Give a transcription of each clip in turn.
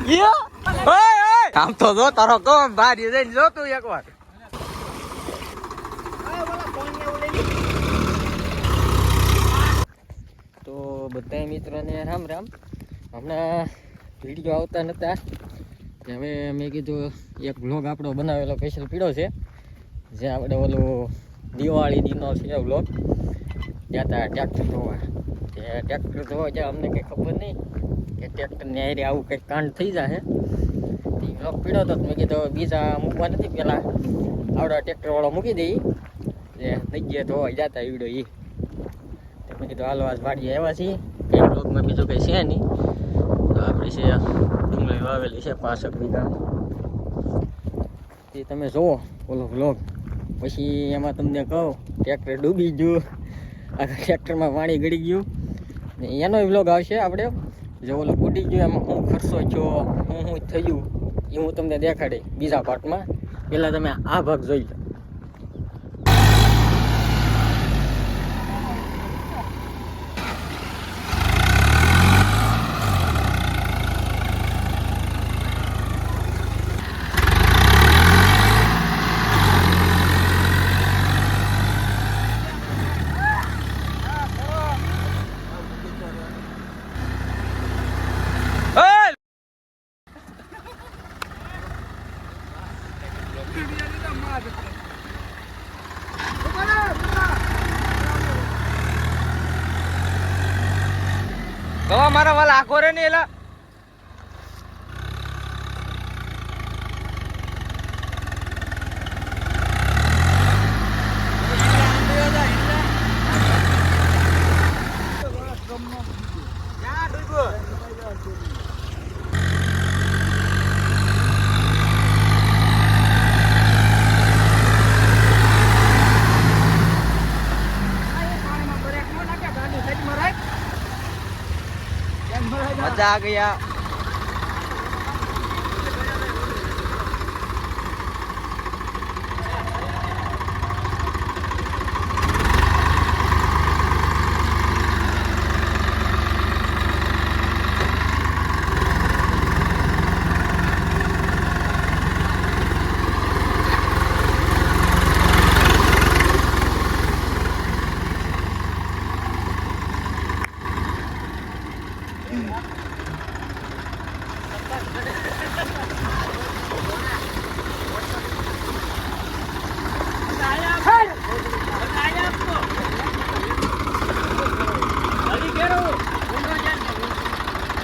આમ તો જો તારો કોમ બહાર જઈને જો તું એકવાર. તો બધા મિત્રોને રામ રામ. હમણાં વિડીયો આવતા નતા, હવે મેં કીધું એક વ્લોગ આપણો બનાવેલો સ્પેશિયલ પીડ્યો છે, જે આપણે ઓલું દિવાળી દીનો છે વ્લોગ. ત્યાં હતા ટ્રેક્ટર ધોવા, ટ્રેક્ટર ધોવા જ્યાં અમને કંઈ ખબર નહીં કે ટ્રેક્ટરને આરે આવું કંઈક કાંડ થઈ જાય. એ વ્લોગ પીડ્યો હતો, મેં કીધું બીજા મૂકવા નથી, પહેલાં આવડા ટ્રેક્ટરવાળો મૂકી દઈ જે જગ્યાએ ધોવા જતા વીડો. મેં કીધું હાલો આજ વાડીએ આવ્યા છીએ, કંઈ વ્લોગમાં બીજું કંઈ છે નહીં. તો આપણી છે ડુંગળી વાવેલી છે 5 વીઘા, એ તમે જુઓ ઓલો વ્લોગ. પછી એમાં તમને કહું ટ્રેક્ટર ડૂબી ગયું, આખા ટ્રેક્ટરમાં પાણી ગળી ગયું, ને એનો વ્લોગ આવશે આપણે. જો ઓલો બુડી ગયો એમાં શું ખર્ચો થયો, શું થયું, એ હું તમને દેખાડી બીજા પાર્ટમાં. પહેલાં તમે આ ભાગ જોઈ લો. ગવા મારા વાલા આખો રે ને એલા मजा आ गया.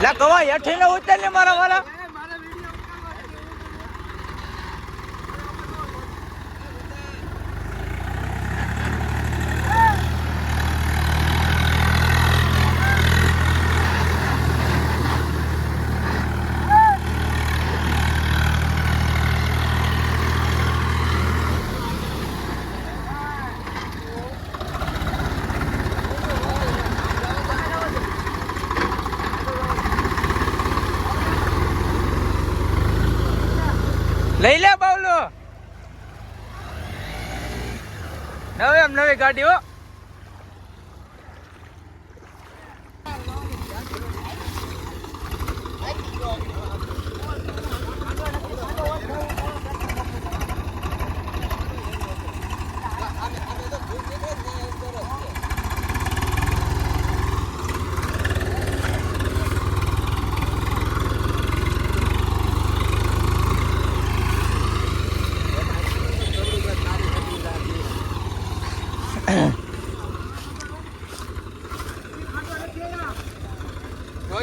ला गवा हेठे ने उतर ले मारा वाला. લઈ લે બાવલો, નવી ગાડી હો.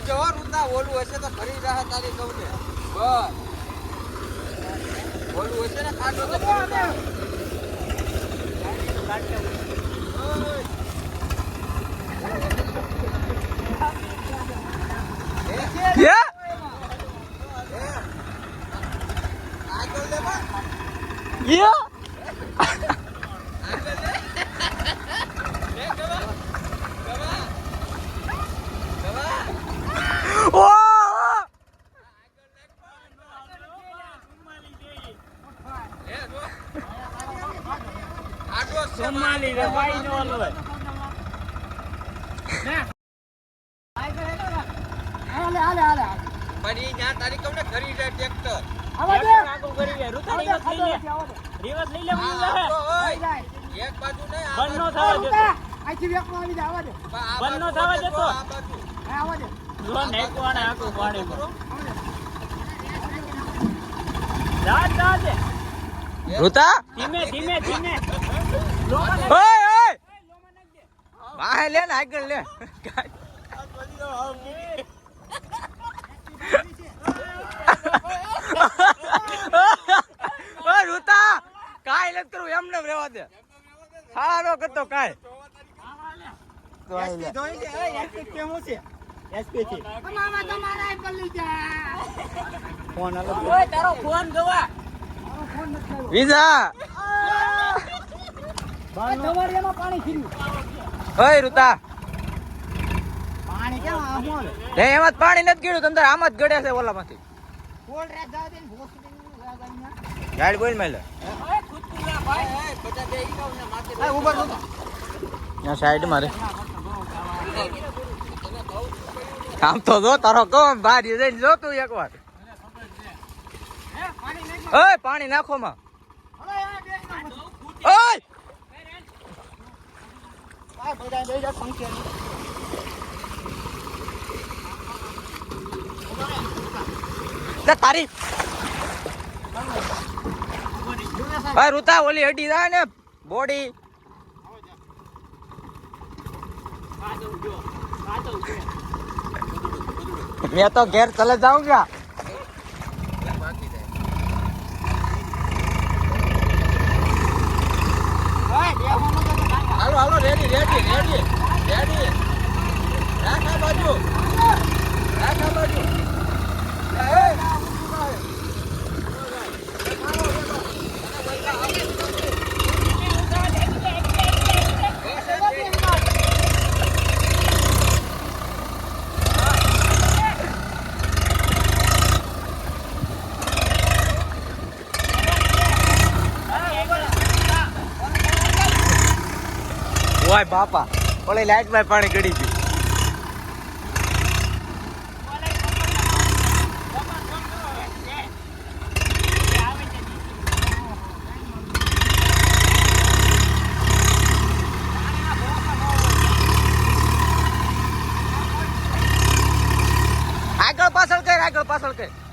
જો રૂંદા ઓલું હશે તો ફરી રહે તારી કહું ને. બસ ઓલું હશે ને કાઢો તો ફરી રહે. સોમાલી રે ભાઈ નો ઓલો ને હાલે હાલે હાલે પડી જા તારી તારી કમને ઘરી જાય ટ્રેક્ટર આવા દે આગળ કરી લે ઋતા રિવર્સ લઈ લે રિવર્સ લઈ લે હું જાય એક બાજુ નહીં બંધ નો થવા દેતો આથી વેકમાં આવી જા આવા દે બંધ નો થવા દેતો આ બાજુ હા આવા દે જો નેકવાને આખું પાણી જા જા દે ઋતા ધીમે ધીમે ધીમે ઓય ઓય બહાર લે ને આગળ લે ઓય ઋતા કાઈ નથી કરું એમને રહેવા દે હારો કરતો કાઈ તો આઈ લે જોઈ લે એસપી કેમો છે એસપી થી મામા તમારા પર લઈ જા ફોન આલો ઓય તારો ફોન ગવા વિઝા દવારિયામાં પાણી ખીર્યું ઓય ઋતા પાણી કેમ આમોલ લે એમાં જ પાણી નથી ગળ્યું તંદર આમ જ ગળે છે ઓલામાંથી કોલ રે જાવ દે ભોસ દે ગાડીમાં ગાડી બોલ મેલે ઓય ખુદપુરા ભાઈ બધા બે ઈકાવ ને માથે આ ઉભર નો ત્યાં સાઈડ મારે આમ તો જો તારો કોમ બહાર જઈને જો તું એકવાર ઓય પાણી નાખો માં હવે આ બે ઓય આ બધા બે જા ફંક્શન લે તારી ઓય ઋતા ઓલી હડી જાય ને બોડી मैं तो घेर चले जाऊंगा હાલો હાલો રેડી રેડી રેડી રેડી રાખ આ બાજુ રાખ આ બાજુ ઓય બાપા ઓલી લાઈટ માં પાણી ગળી ગયું આગળ પાછળ કર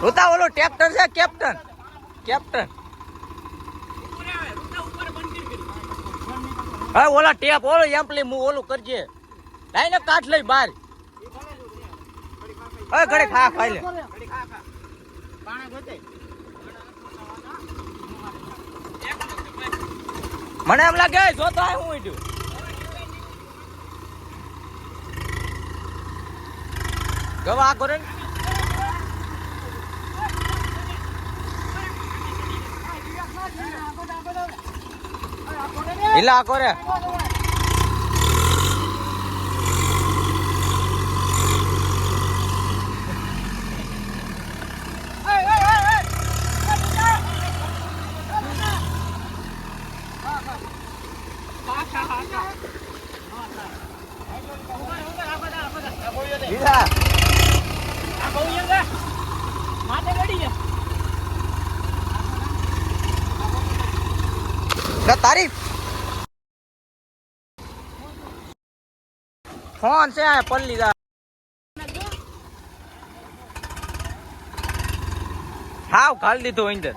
ઋતા ઓલો ટ્રેક્ટર છે કેપ્ટન હા ઓલા ટેપ ઓલો એમ્પલી હું ઓલું કરજે લાઈ ને કાઠ લઈ બાર હવે ઘરે ખા ખાઈ લે મને એમ લાગે જોતો આય હું ઈડ્યું ગવા આ કરે હિલા કરે હિલા આ બહુ યંગા માથે ગડી છે તારી ફોન છે આ પલ્લી દા હાવ ખાલી દીધું અંદર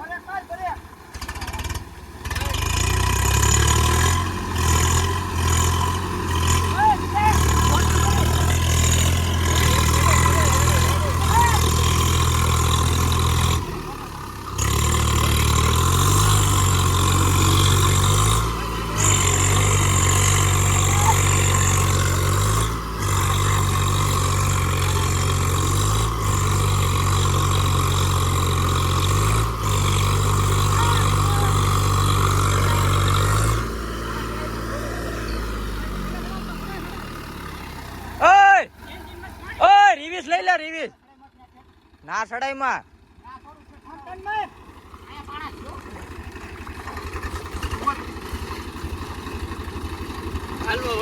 આ સડાઈમાં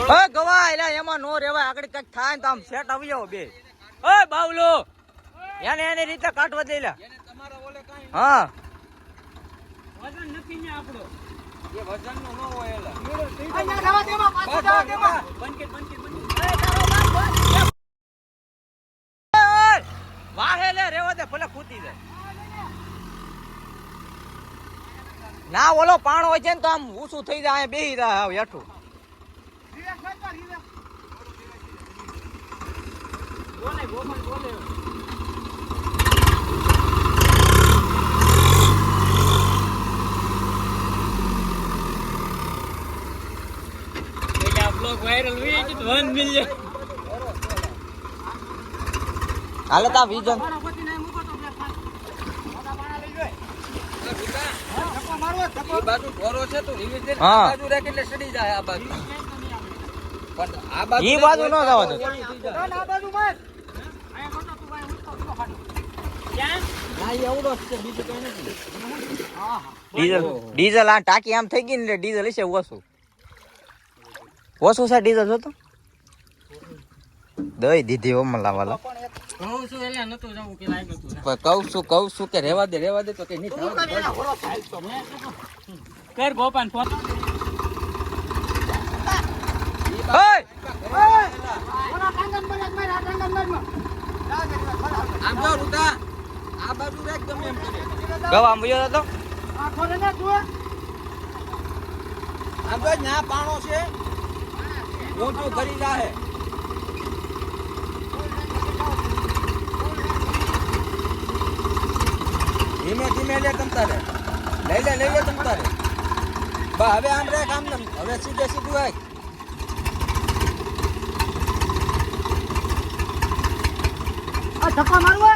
ઓય ગવા એલા એમાં નો રેવાય આગળ કઈક થાય ને તો આમ સેટ આવી જાવ બે ઓય બાવલો એને એની રીતે કાટવા દે લા હા વજન નથી ને આપણો એ વજન નો ન હોય એલા અહીંયા જવા દેવા પાછું જવા દેવા વાહે લે રેવા દે ભલે ખૂતી જાય ના ઓલો પાણ હોય છે ને તો આમ ઊંચું થઈ જાય બેહી જાય હવે હેઠું રિલેક્સ કર રિલેક્સ બોલે ગોમન બોલે બેટા બ્લોગ વાયરલ હોય કે 1 મિલિયન હાલે તા વિઝન મારા પતિ ને મૂકો તો બે મોટા પાણા લઈ જોય ધક્કો મારવો ધક્કો એ બાજુ ઢોરો છે તો રિવીઝ દે હા. આ બાજુ રાખ એટલે સડી જાય આ બાજુ પણ આ બાજુ ઈ બાજુ ન જવા દો. ના આ બાજુ માર અહીંયા ખોટો તું ભાઈ ઉઠો ઉઠો ખાડો ક્યાં ના ઈ એવડો જ છે બીજું કઈ નથી ડીઝલ આ ટાંકી આમ થઈ ગઈ ને એટલે ડીઝલ હશે ઓછું છે ડીઝલ જોતો દઈ દીધી ઓમલા વાલા કહું છું એટલે નતું જવું કે લાગ્યું તું કહું છું કે રેવા દે તો કે નહીં તું કર એના ઘોડો થાય તો કર ગોપાન ફોન ઓય ઓલા ટાંગન બળક માર આ ટાંગન માર આમ જો રૂતા આ બાજુ રાખ ગમે એમ કરે ગવા આમ વયો તો આ ખોરે ને તું આમ જો ન્યા પાણો છે ઊંચું કરી જાહે ધીમે ધીમે લે તમતા રે લઈ લે તમતા રે બા હવે આમ રાખ આમ નમ હવે સીધું આય આ ધક્કો મારવો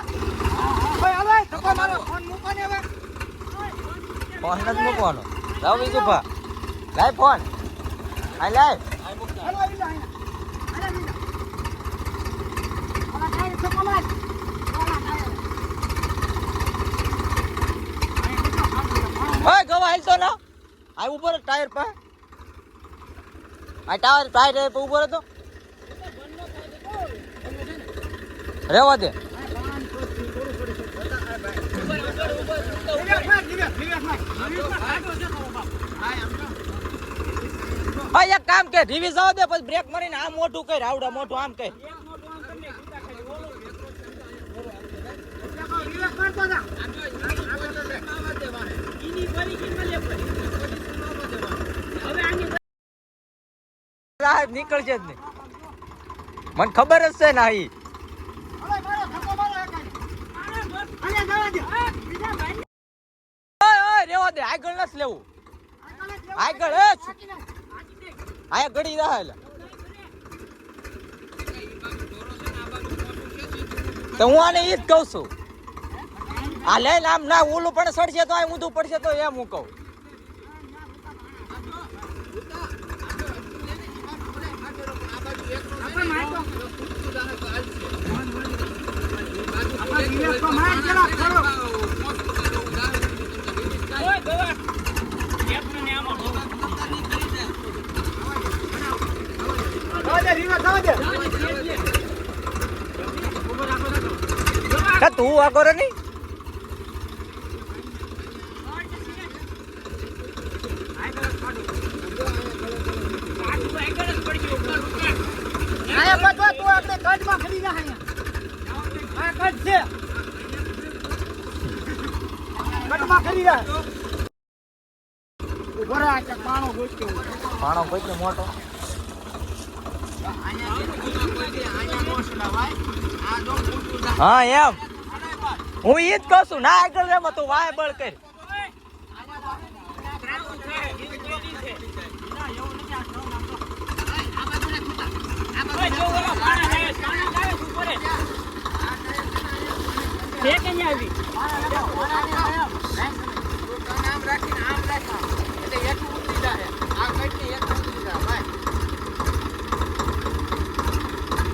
ઓય હવે ધક્કો મારો ફોન મૂકો ને હવે ફોન નથી મૂકવાનો લાવ બીજું ભા લાય ફોન આ લાય હાલો આવી જા અહીંયા હાલો આવી જા ઓલા ટાયર ધક્કો માર ઓલા ટાયર ઓય ગવા હાલતો ના આ ઉપર ટાયર પર આ ટાયર પર ઉભો રહેતો રેવા દે હા એક કામ કે રિવીઝ આવ દે પછી બ્રેક મારીને આ મોટું કર આવડા મોટું આમ કર રિલેક્સ કરતો જા ઈની ફરી કે મળે હવે આની સાહેબ નીકળશે જ નહીં મને ખબર જ છે ને ઈ હવે મારો ધક્કો મારો અહીંયા જવા દે બીજા ભાઈ ઓય રેવા દે આગળ નથી લેવું આગળ એ આયા ઘડી રહે તો હું આને ઈ જ કહું છું આ લઈને આમ ના ઓલું પણ સડશે તો આ ઊંધું પડશે તો એમ હું કહું ઓય ગવા એપને આમાં કે તું આ કરે નહીં આયા પાછો તું આપણે કડમાં ખડી જા અહીંયા આ કડ છે કડમાં ખડી જા ઉભરા આ પાણો ગોચ્યો પાણો કોઈ કે મોટો હા એમ હું ઈ જ કહું છું ના આગળ રે તું વાય બળ કર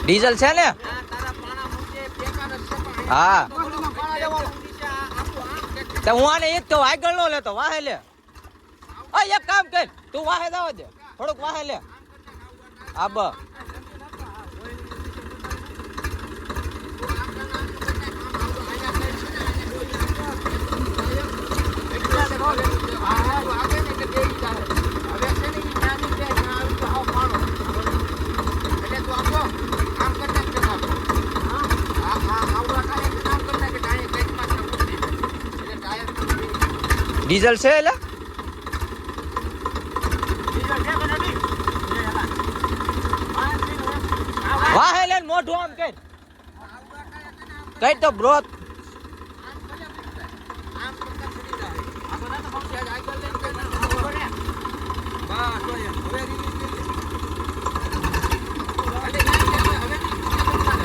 ડીઝલ છે ને હા તો હું આને એક તો આગળ નો લેતો વાહે લે એક કામ કર તું વાહે જવા દે થોડુંક વાહે લે આ બ ડીઝલ છે એટલે વાહે લે મોઢું આમ કઈ તો બ્રોથ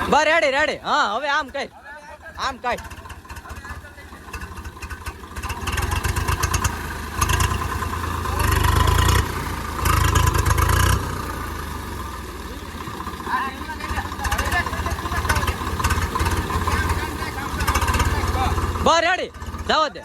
બસ રેડી રેડી હા હવે આમ કઈ બસ રેડી જાવ દે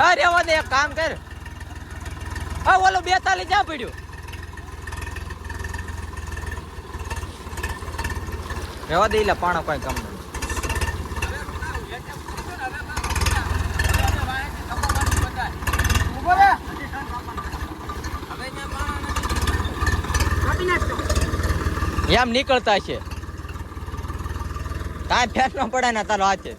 અરે રેવા દે એક કામ કર ઓલો 42 ક્યાં પડ્યું રેવા દે લે પાણો કોઈ કામ નહીં એમ નીકળતા છે કાંઈ ફેર ન પડે ને તારો હાથે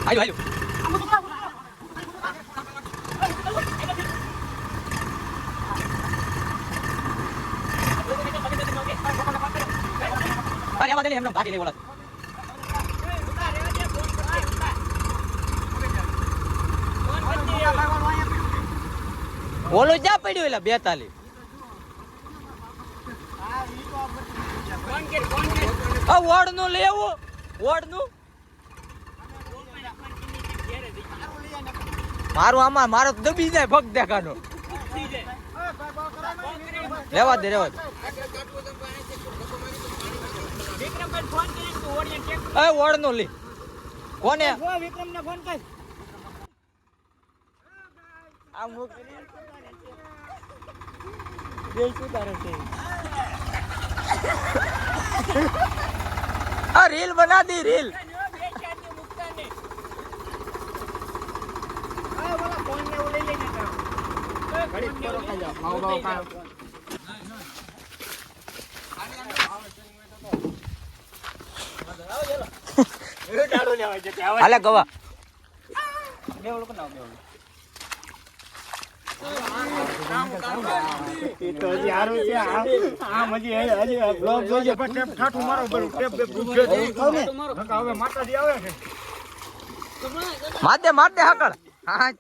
આયો અરે આવા દે એમને ભાગી લે ઓલા ઓલો જા પડ્યો એલા 42 વોર્ડ નું લેવું વોર્ડ નું મારું આમાં મારો દબી જાય ભગ દેખાનો રેવા દે વોર્ડ નું લે કોને વિક્રમ ને ફોન કર આ મુક આ રીલ બના દી રીલ હાલે ગવા માતે હાકળ હા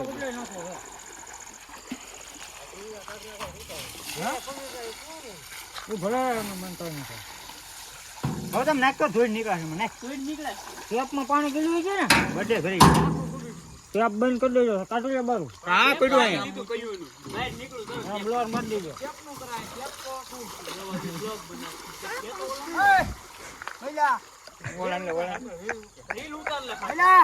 ઉડે નાખો એ ભલે માનતો નથી હવે તમે નાખો ધોઈ નીકળશે મને ધોઈને નીકળે. ટેપમાં પાણી ગયું છે ને બધે ભરી ટેપ બંધ કરી દેજો કાઢી લે બારું હા પડ્યું અહીંયા બહાર નીકળું તો. હા બ્લોર મારી દેજો ઓલાને રીલ ઉતાર લે. ભલા